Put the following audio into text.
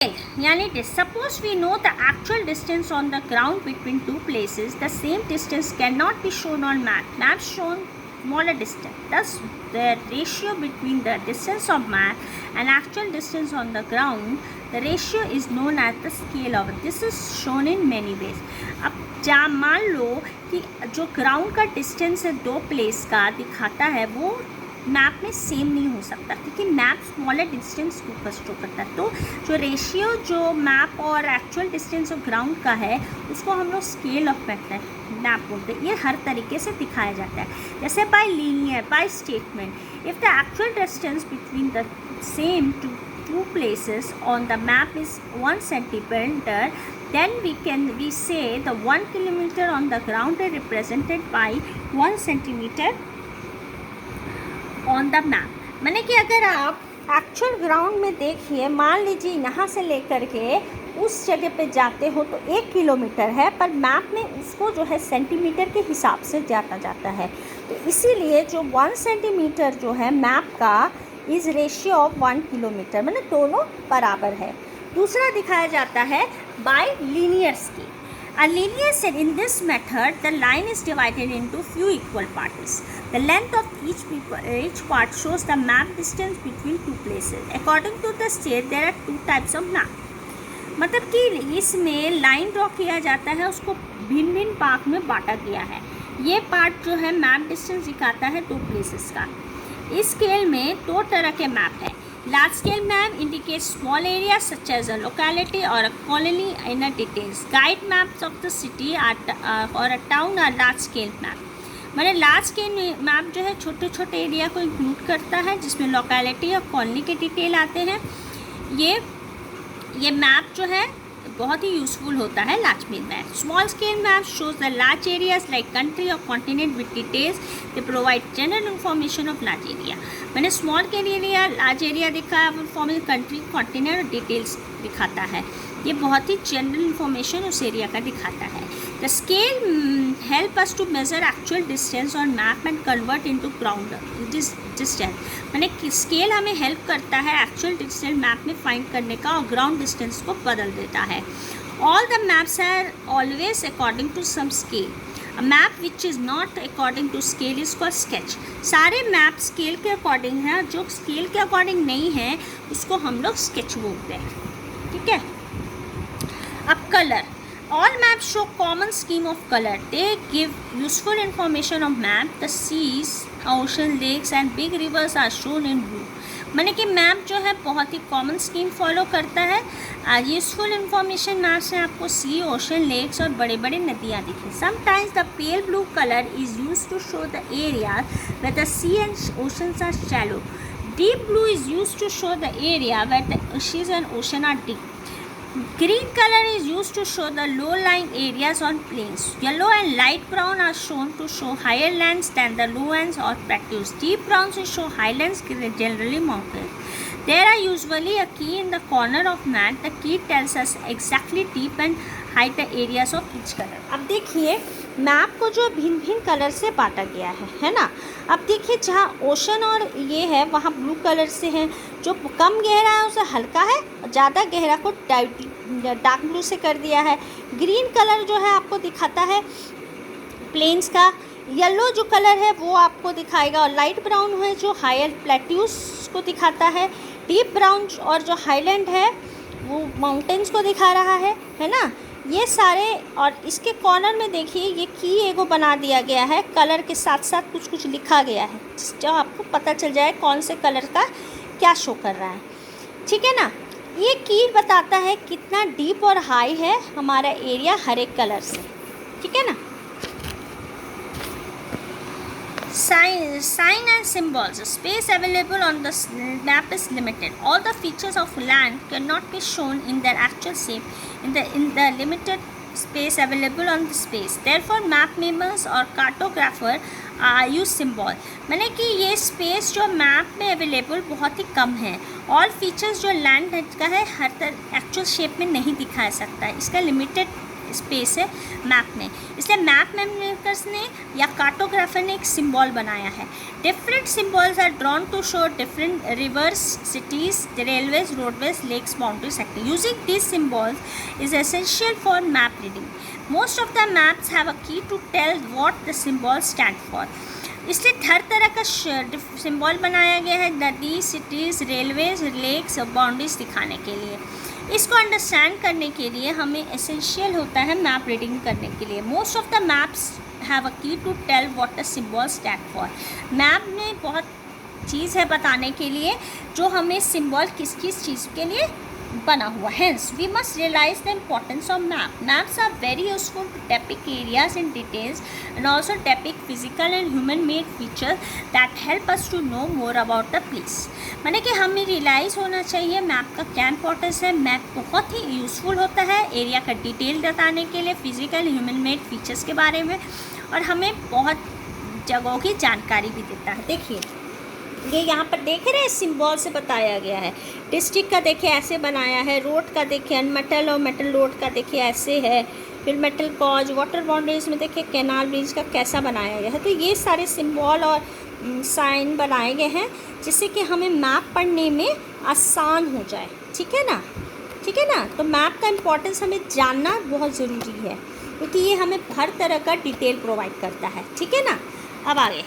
यानी suppose we know the actual distance on the ground between two places, the same distance can not be shown on map shown smaller distance. Thus, the ratio between the distance of map and actual distance on the ground, the ratio is known as the scale of it. This is shown in many ways. अब मान लो कि जो ground का distance है दो place का दिखाता है वो मैप में सेम नहीं हो सकता, क्योंकि मैप स्मॉलर डिस्टेंस को शो करता है। तो जो रेशियो जो मैप और एक्चुअल डिस्टेंस ऑफ ग्राउंड का है उसको हम लोग स्केल ऑफ मैप बोलते हैं। ये हर तरीके से दिखाया जाता है, जैसे by linear, by statement. If the actual distance between the same two places on the map is 1 centimeter, then we say the 1 kilometer on the ground is represented by 1 centimeter on the map. मैंने कि अगर आप actual ground में देखिए, मान लीजिए यहाँ से लेकर के उस जगह पे जाते हो तो 1 किलोमीटर है, पर मैप में उसको जो है सेंटीमीटर के हिसाब से जाता है। तो इसीलिए जो 1 सेंटीमीटर जो है मैप का इज़ रेशियो ऑफ 1 किलोमीटर, मैंने दोनों बराबर है। दूसरा दिखाया जाता है bye linear scale. A linear set, in this method, the line is divided into few equal parts. The length of each part shows the map distance between two places. According to the state, there are two types of map. मतलब कि इसमें line draw किया जाता है, उसको भिन्न भिन्न part में बांटा गया है। ये पार्ट जो है मैप डिस्टेंस दिखाता है दो प्लेसेस का। इस स्केल में दो तरह के मैप है। Large scale map indicates small areas such as a locality or a colony in a details. Guide maps of the city or a town are large scale map. मैंने large scale map जो है छोटे छोटे area को include करता है, जिसमें locality और कॉलोनी के डिटेल आते हैं। ये मैप जो है बहुत ही यूज़फुल होता है large scale map. Small scale map shows the large areas like country और continent with details. They provide general information of large area. मैंने स्मॉल के एरिया, लार्ज एरिया दिखा, इन्फॉर्मेशन कंट्री, कॉन्टिनेंट और डिटेल्स दिखाता है। ये बहुत ही जनरल इन्फॉर्मेशन उस एरिया का दिखाता है। The scale help us to measure actual distance on map and convert into ground distance. मैंने स्केल हमें हेल्प करता है एक्चुअल डिस्टेंस मैप में फाइंड करने का और ग्राउंड डिस्टेंस को बदल देता है। All the maps are always according to some scale. A map which is not according to scale is called sketch. सारे मैप स्केल के अकॉर्डिंग हैं, जो स्केल के अकॉर्डिंग नहीं है उसको हम लोग स्केच बोलते हैं। ठीक है। अब colour, all maps show common scheme of color. They give useful information of map. The seas, ocean, lakes and big rivers are shown in blue. मैंने कि मैप जो है बहुत ही कॉमन स्कीम फॉलो करता है। यूजफुल इन्फॉर्मेशन मैप से आपको सी, ocean, lakes और बड़े बड़े नदियाँ दिखें। Sometimes the pale blue colour is use to show the area where the sea and oceans are shallow. Deep blue is use to show the area where the seas and ocean are deep. Green color is used to show the low-lying areas on plains. Yellow and light brown are shown to show higher lands than the lowlands or plateaus. Deep browns show highlands, generally mountains. There are usually a key in the corner of map. The key tells us exactly deep and height the areas of each color. अब देखिए map को जो भिन्न भिन्न colour से बांटा गया है ना। अब देखिए जहाँ ओशन और ये है वहाँ ब्लू कलर से है, जो कम गहरा है उसे हल्का है, ज़्यादा गहरा को डार्क ब्लू से कर दिया है। ग्रीन कलर जो है आपको दिखाता है प्लेन्स का। येलो जो कलर है वो आपको दिखाएगा, और लाइट ब्राउन है जो हायर प्लेट्यूज को दिखाता है। डीप ब्राउन और जो हाईलैंड है वो माउंटेन्स को दिखा रहा है ना। ये सारे, और इसके कॉर्नर में देखिए ये की एगो बना दिया गया है, कलर के साथ साथ कुछ कुछ लिखा गया है, जो आपको पता चल जाए कौन से कलर का क्या शो कर रहा है। ठीक है ना। ये की बताता है कितना डीप और हाई है हमारा एरिया हर एक कलर से। ठीक है ना। Sign and symbols. Space available on the map is limited. All the features of land cannot be shown in their actual shape in the limited space available on the space. Therefore, map makers or cartographer use symbol. मैंने कि ये space जो map में available बहुत ही कम है। All features जो land का है हर एक्चुअल शेप में नहीं दिखा सकता है, इसका लिमिटेड स्पेस है मैप में, इसलिए मैप मेकर्स ने या कार्टोग्राफर ने एक सिंबल बनाया है। Different symbols are drawn to show different rivers, cities, railways, roadways, lakes, boundaries acting. Using this symbols is essential for map reading. Most of the maps have a key to tell what the symbol stand for. इसलिए हर तरह का symbol बनाया गया है नदी, cities, railways, lakes और boundaries दिखाने के लिए। इसको अंडरस्टैंड करने के लिए हमें एसेंशियल होता है मैप रीडिंग करने के लिए। Most of the maps have a key to tell what the symbol stand for. Map में बहुत चीज़ है बताने के लिए जो हमें सिंबल किस किस चीज़ के लिए बना हुआ है। We must realise the importance of map. Maps are very useful to depict areas in details and also depict physical and human made features that help us to know more about the place। माने कि हमें realise होना चाहिए map का क्या importance है। Map बहुत ही useful होता है एरिया का डिटेल बताने के लिए, फिजिकल ह्यूमन मेड फीचर्स के बारे में, और हमें बहुत जगहों की जानकारी भी देता है। देखिए ये यहाँ पर देख रहे हैं सिंबल से बताया गया है। डिस्ट्रिक्ट का देखिए ऐसे बनाया है, रोड का देखिए मेटल और मेटल रोड का देखिए ऐसे है, फिर मेटल कॉज, वाटर बाउंड्रीज में देखिए कैनाल ब्रिज का कैसा बनाया गया है। तो ये सारे सिंबल और साइन बनाए गए हैं जिससे कि हमें मैप पढ़ने में आसान हो जाए। ठीक है ना, ठीक है ना। तो मैप का इम्पोर्टेंस हमें जानना बहुत ज़रूरी है क्योंकि ये हमें हर तरह का डिटेल प्रोवाइड करता है। ठीक है ना। अब आगे